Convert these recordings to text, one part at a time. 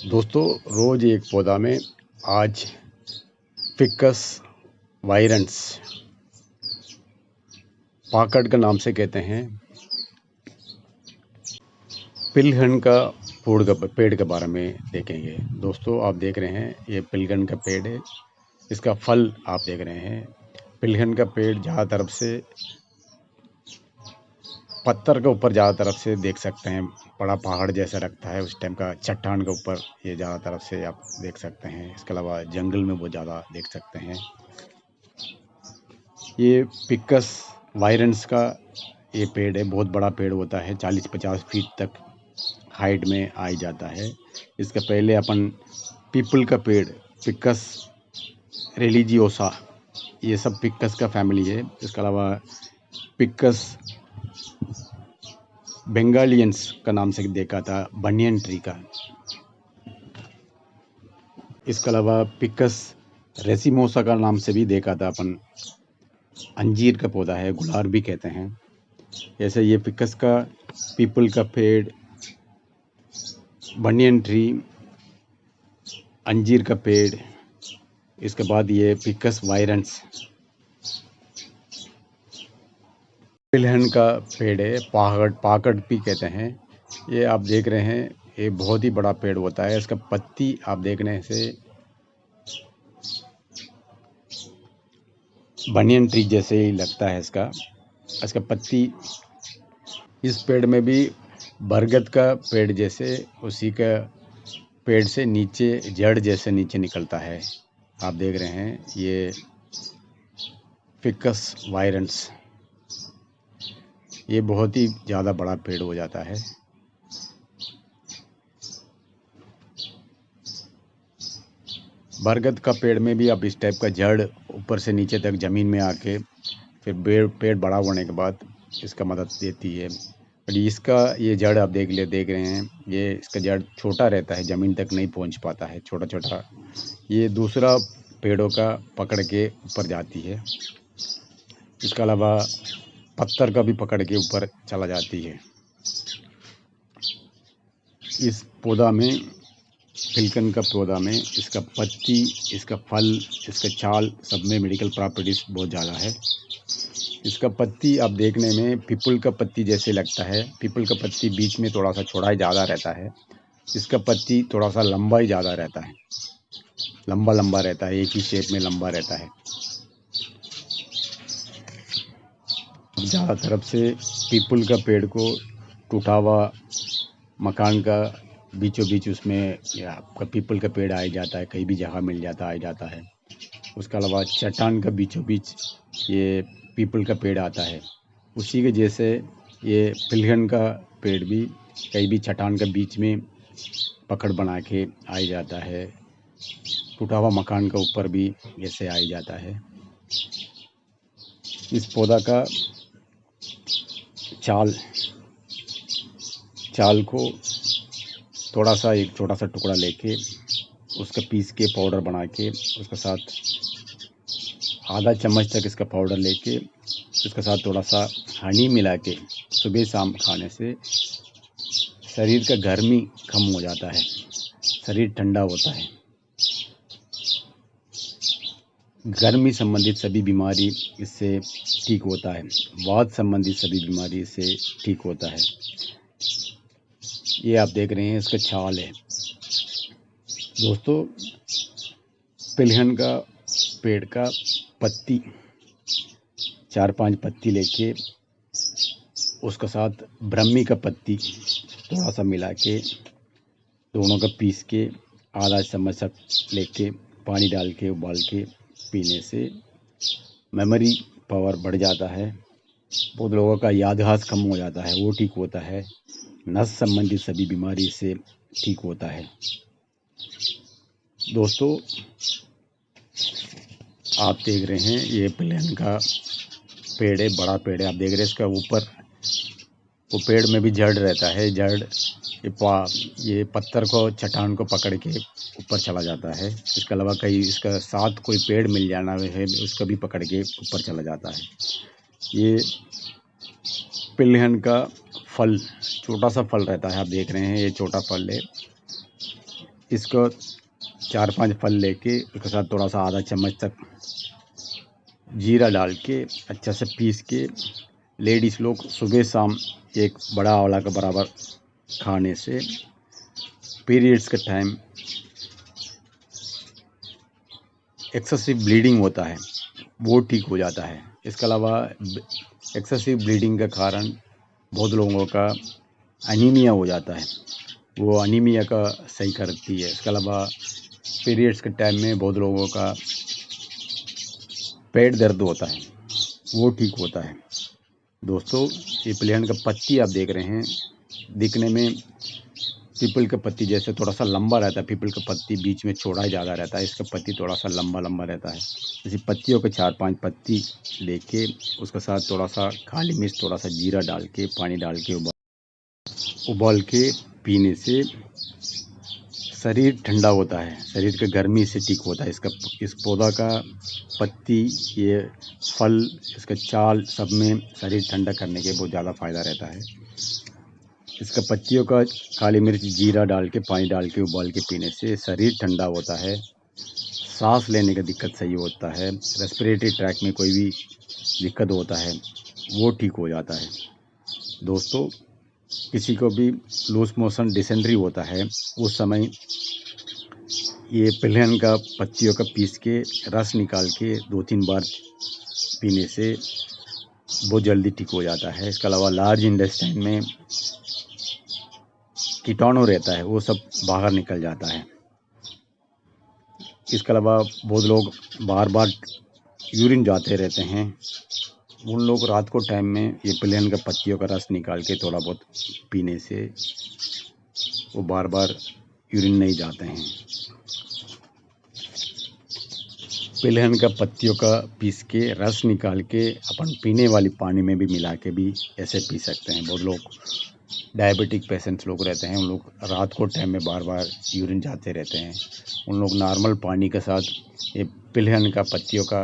दोस्तों, रोज एक पौधा में आज फिकस वाइरेंस पाकड़ के नाम से कहते हैं, पिलहन का पेड़ के बारे में देखेंगे। दोस्तों, आप देख रहे हैं ये पिलहन का पेड़ है। इसका फल आप देख रहे हैं। पिलहन का पेड़ ज़्यादा तरफ से पत्थर के ऊपर ज़्यादा तरफ से देख सकते हैं। बड़ा पहाड़ जैसा रखता है उस टाइम का, चट्टान के ऊपर ये ज़्यादा तरफ से आप देख सकते हैं। इसके अलावा जंगल में बहुत ज़्यादा देख सकते हैं। ये फिकस वाइरेंस का ये पेड़ है। बहुत बड़ा पेड़ होता है, 40-50 फीट तक हाइट में आ जाता है। इसके पहले अपन पीपल का पेड़, फिकस रिलीजियोसा, ये सब फिकस का फैमिली है। इसके अलावा फिकस बेंगालियंस का नाम से देखा था, बनियन ट्री का। इसके अलावा फिकस रेसिमोसा का नाम से भी देखा था अपन, अंजीर का पौधा है, गुलार भी कहते हैं। ऐसे ये फिकस का, पीपल का पेड़, बनियन ट्री, अंजीर का पेड़, इसके बाद ये फिकस वाइरेंस पिलहन का पेड़ है, पाकड़ भी कहते हैं। ये आप देख रहे हैं, ये बहुत ही बड़ा पेड़ होता है। इसका पत्ती आप देखने से बनियन ट्री जैसे ही लगता है। इसका पत्ती, इस पेड़ में भी बरगद का पेड़ जैसे उसी का पेड़ से नीचे जड़ जैसे नीचे निकलता है। आप देख रहे हैं ये फिकस वाइरेंस, ये बहुत ही ज़्यादा बड़ा पेड़ हो जाता है। बरगद का पेड़ में भी अब इस टाइप का जड़ ऊपर से नीचे तक ज़मीन में आके फिर पेड़ बड़ा होने के बाद इसका मदद देती है। और इसका ये जड़ आप देख रहे हैं, ये इसका जड़ छोटा रहता है, ज़मीन तक नहीं पहुंच पाता है, छोटा छोटा। ये दूसरा पेड़ों का पकड़ के ऊपर जाती है। इसके अलावा पत्थर का भी पकड़ के ऊपर चला जाती है। इस पौधा में, फिलकन का पौधा में, इसका पत्ती, इसका फल, इसका छाल, सब में मेडिकल प्रॉपर्टीज बहुत ज़्यादा है। इसका पत्ती आप देखने में पीपल का पत्ती जैसे लगता है। पीपल का पत्ती बीच में थोड़ा सा चौड़ाई ज़्यादा रहता है, इसका पत्ती थोड़ा सा लंबा ही ज़्यादा रहता है, लंबा रहता है, एक ही शेप में लंबा रहता है। ज़्यादा तरफ से पीपल का पेड़ को टूटा हुआ मकान का बीचों बीच उसमें आपका पीपल का पेड़ आ जाता है, कहीं भी जगह मिल जाता आ जाता है। उसके अलावा चट्टान का बीचों बीच ये पीपल का पेड़ आता है। उसी के जैसे ये पिलहन का पेड़ भी कहीं भी चट्टान का बीच में पकड़ बना के आ जाता है। टूटा हुआ मकान के ऊपर भी ऐसे आ जाता है। इस पौधा का चाल को थोड़ा सा, एक छोटा सा टुकड़ा लेके उसका पीस के पाउडर बना के उसके साथ आधा चम्मच तक इसका पाउडर लेके उसके साथ थोड़ा सा हनी मिला के सुबह शाम खाने से शरीर का गर्मी कम हो जाता है, शरीर ठंडा होता है। गर्मी संबंधित सभी बीमारी इससे ठीक होता है, वात संबंधित सभी बीमारी इससे ठीक होता है। ये आप देख रहे हैं, इसका छाल है। दोस्तों, पिलहन का पेड़ का पत्ती, 4-5 पत्ती लेके उसके साथ ब्रह्मी का पत्ती थोड़ा सा मिला के दोनों का पीस के आधा चम्मच लेके पानी डाल के उबाल के पीने से मेमोरी पावर बढ़ जाता है। बहुत लोगों का याददाश्त कम हो जाता है, वो ठीक होता है। नस संबंधित सभी बीमारी से ठीक होता है। दोस्तों, आप देख रहे हैं ये पिलहन का पेड़ है, बड़ा पेड़ है। आप देख रहे हैं इसका ऊपर वो पेड़ में भी जड़ रहता है। जड़ ये पत्थर को, चट्टान को पकड़ के ऊपर चला जाता है। इसके अलावा कई इसका साथ कोई पेड़ मिल जाना है, उसका भी पकड़ के ऊपर चला जाता है। ये पिलहन का फल, छोटा सा फल रहता है। आप देख रहे हैं ये छोटा फल है। इसको 4-5 फल लेके उसके साथ थोड़ा सा आधा चम्मच तक जीरा डाल के अच्छा से पीस के लेडीज़ लोग सुबह शाम एक बड़ा आंवला के बराबर खाने से पीरियड्स के टाइम एक्सेसिव ब्लीडिंग होता है वो ठीक हो जाता है। इसके अलावा एक्सेसिव ब्लीडिंग के कारण बहुत लोगों का अनीमिया हो जाता है, वो अनीमिया का सही करती है। इसके अलावा पीरियड्स के टाइम में बहुत लोगों का पेट दर्द होता है, वो ठीक होता है। दोस्तों, ये पिलियन का पत्ती आप देख रहे हैं, दिखने में पीपल का पत्ती जैसे थोड़ा सा लंबा रहता है। पीपल का पत्ती बीच में चौड़ा ज़्यादा रहता है, इसका पत्ती थोड़ा सा लंबा लंबा रहता है। इसी पत्तियों के 4-5 पत्ती लेके उसके साथ थोड़ा सा काली मिर्च, थोड़ा सा जीरा डाल के पानी डाल के उबाल के पीने से शरीर ठंडा होता है, शरीर के गर्मी से ठीक होता है। इस पौधा का पत्ती, ये फल, इसका छाल, सब में शरीर ठंडा करने के बहुत ज़्यादा फ़ायदा रहता है। इसका पत्तियों का काली मिर्च, जीरा डाल के पानी डाल के उबाल के पीने से शरीर ठंडा होता है, सांस लेने का दिक्कत सही होता है, रेस्पिरेटरी ट्रैक में कोई भी दिक्कत होता है वो ठीक हो जाता है। दोस्तों, किसी को भी लूज मोशन, डिसेंट्री होता है, उस समय ये पिलियन का पत्तियों का पीस के रस निकाल के 2-3 बार पीने से बहुत जल्दी ठीक हो जाता है। इसके अलावा लार्ज इंटेस्टाइन में कीटाणु रहता है, वो सब बाहर निकल जाता है। इसके अलावा बहुत लोग बार बार यूरिन जाते रहते हैं, उन लोग रात को टाइम में ये पिलियन का पत्तियों का रस निकाल के थोड़ा बहुत पीने से वो बार बार यूरिन नहीं जाते हैं। पिलियन का पत्तियों का पीस के रस निकाल के अपन पीने वाली पानी में भी मिला के भी ऐसे पी सकते हैं। बहुत लोग डायबिटिक पेशेंट्स लोग रहते हैं, उन लोग रात को टाइम में बार बार यूरिन जाते रहते हैं, उन लोग नॉर्मल पानी के साथ ये पिलियन का पत्तियों का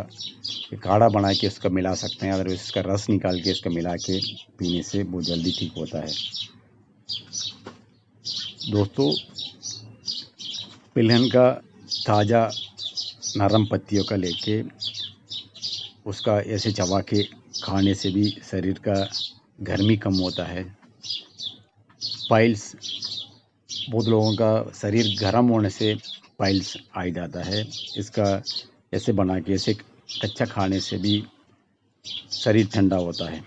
काढ़ा बना के इसका मिला सकते हैं। अदरवाइज इसका रस निकाल के इसका मिला के पीने से बहुत जल्दी ठीक होता है। दोस्तों, पिलियन का ताज़ा नरम पत्तियों का लेके उसका ऐसे चबा के खाने से भी शरीर का गर्मी कम होता है। पाइल्स, बहुत लोगों का शरीर गर्म होने से पाइल्स आ जाता है, इसका ऐसे बना के ऐसे कच्चा खाने से भी शरीर ठंडा होता है।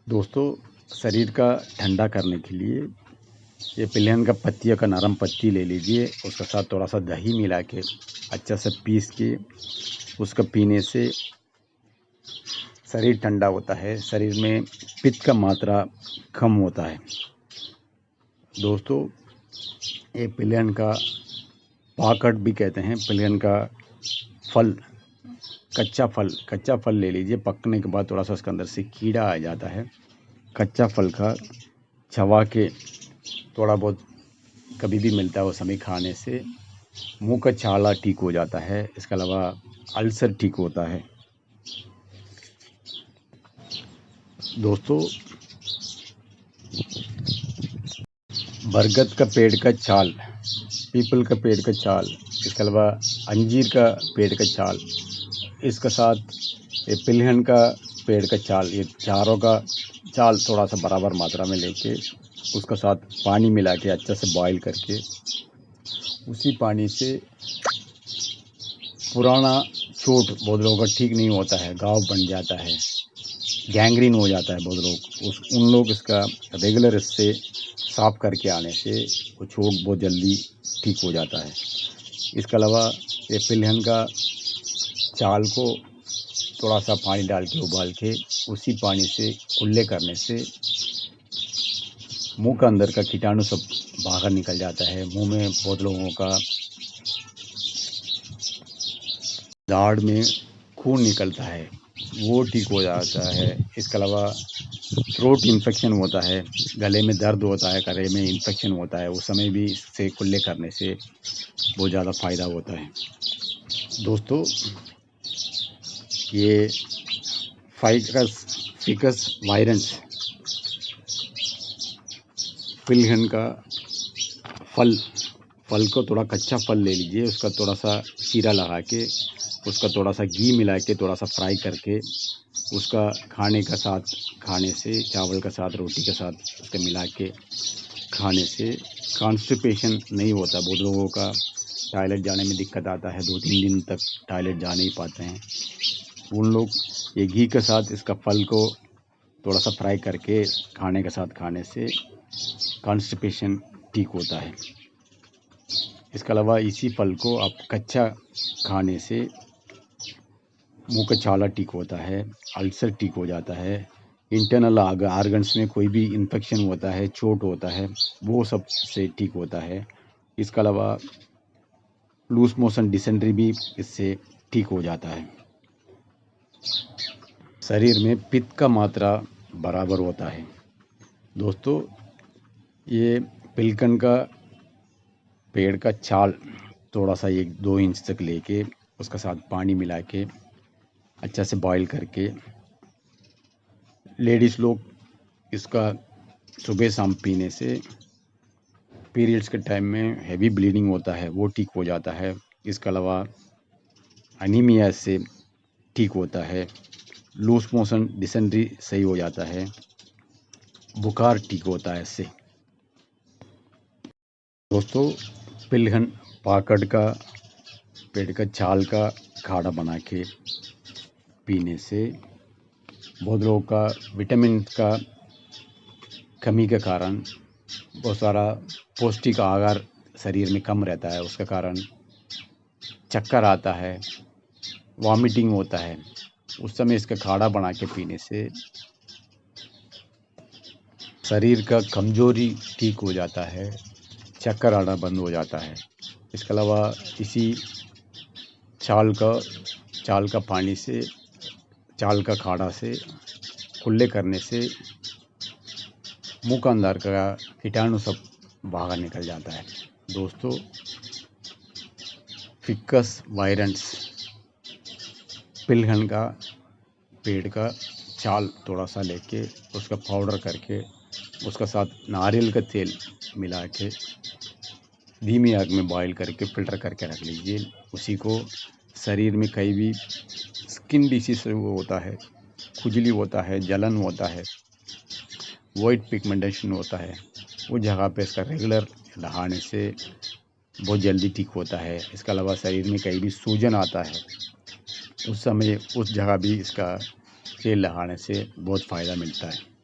दोस्तों, शरीर का ठंडा करने के लिए ये पिलियन का पत्तियों का नरम पत्ती ले लीजिए, उसके साथ थोड़ा सा दही मिला के अच्छा से पीस के उसका पीने से शरीर ठंडा होता है, शरीर में पित्त का मात्रा कम होता है। दोस्तों, ये पिलियन का पाकट भी कहते हैं, पिलियन का फल, कच्चा फल ले लीजिए, पकने के बाद थोड़ा सा उसके अंदर से कीड़ा आ जाता है। कच्चा फल का चबा के थोड़ा बहुत कभी भी मिलता है, वो समय खाने से मुंह का छाला ठीक हो जाता है। इसके अलावा अल्सर ठीक होता है। दोस्तों, बरगद का पेड़ का छाल, पीपल का पेड़ का छाल, इसके अलावा अंजीर का पेड़ का छाल, इसके साथ ये पिलियन का पेड़ का छाल, ये चारों का छाल थोड़ा सा बराबर मात्रा में लेके उसके साथ पानी मिला के अच्छा से बॉईल करके उसी पानी से पुराना चोट बहुत लोगों का ठीक नहीं होता है, घाव बन जाता है, गैंग्रीन हो जाता है बहुत लोग, उन लोग इसका रेगुलर इससे साफ करके आने से वो चोट बहुत जल्दी ठीक हो जाता है। इसके अलावा ये पिलियन का चाल को थोड़ा सा पानी डाल के उबाल के उसी पानी से कुल्ले करने से मुंह का अंदर का कीटाणु सब बाहर निकल जाता है। मुंह में बहुत लोगों का दाढ़ में खून निकलता है, वो ठीक हो जाता है। इसके अलावा थ्रोट इन्फेक्शन होता है, गले में दर्द होता है, गले में इन्फेक्शन होता है, उस समय भी इससे कुल्ले करने से बहुत ज़्यादा फ़ायदा होता है। दोस्तों, ये फ़िकस वायलेंस पिलहन का फल को थोड़ा कच्चा फल ले लीजिए, उसका थोड़ा सा चीरा लगा के, उसका थोड़ा सा घी मिला के, थोड़ा सा फ्राई करके, उसका खाने से चावल के साथ, रोटी के साथ उसका मिला के खाने से कॉन्स्टिपेशन नहीं होता। बहुत लोगों का टॉयलेट जाने में दिक्कत आता है, 2-3 दिन तक टॉयलेट जा नहीं पाते हैं। उन लोग ये घी के साथ इसका फल को थोड़ा सा फ्राई करके खाने के साथ खाने से कॉन्स्टिपेशन ठीक होता है। इसके अलावा इसी फल को आप कच्चा खाने से मुंह का छाला ठीक होता है, अल्सर ठीक हो जाता है, इंटरनल आर्गन्स में कोई भी इन्फेक्शन होता है, चोट होता है, वो सब से ठीक होता है। इसके अलावा लूज मोशन, डिसेंट्री भी इससे ठीक हो जाता है। शरीर में पित्त का मात्रा बराबर होता है। दोस्तों, ये पिलकन का पेड़ का छाल थोड़ा सा 1-2 इंच तक लेके उसका साथ पानी मिला के अच्छा से बॉईल करके, लेडीज़ लोग इसका सुबह शाम पीने से पीरियड्स के टाइम में हैवी ब्लीडिंग होता है वो ठीक हो जाता है। इसके अलावा एनीमिया से ठीक होता है, लूज मोशन, डिसेंट्री सही हो जाता है, बुखार ठीक होता है इससे। दोस्तों, पिलहन पाकड़ का पेड़ का छाल का काढ़ा बना के पीने से बहुत लोगों का विटामिन का कमी के कारण बहुत सारा पौष्टिक आहार शरीर में कम रहता है, उसके कारण चक्कर आता है, वॉमिटिंग होता है। उस समय इसका काढ़ा बना के पीने से शरीर का कमजोरी ठीक हो जाता है, चक्कर आना बंद हो जाता है। इसके अलावा इसी छाल का पानी से, छाल का काढ़ा से कुल्ले करने से मुंह का अंदर का कीटाणु सब बाहर निकल जाता है। दोस्तों, फिकस वायरेंस पिलहन का पेड़ का छाल थोड़ा सा लेके उसका पाउडर करके उसका साथ नारियल का तेल मिला के धीमी आग में बॉईल करके फ़िल्टर करके रख लीजिए। उसी को शरीर में कहीं भी स्किन डिसीज होता है, खुजली होता है, जलन होता है, वाइट पिगमेंटेशन होता है, उस जगह पे इसका रेगुलर लगाने से बहुत जल्दी ठीक होता है। इसके अलावा शरीर में कहीं भी सूजन आता है, उस समय उस जगह भी इसका तेल लगाने से बहुत फ़ायदा मिलता है।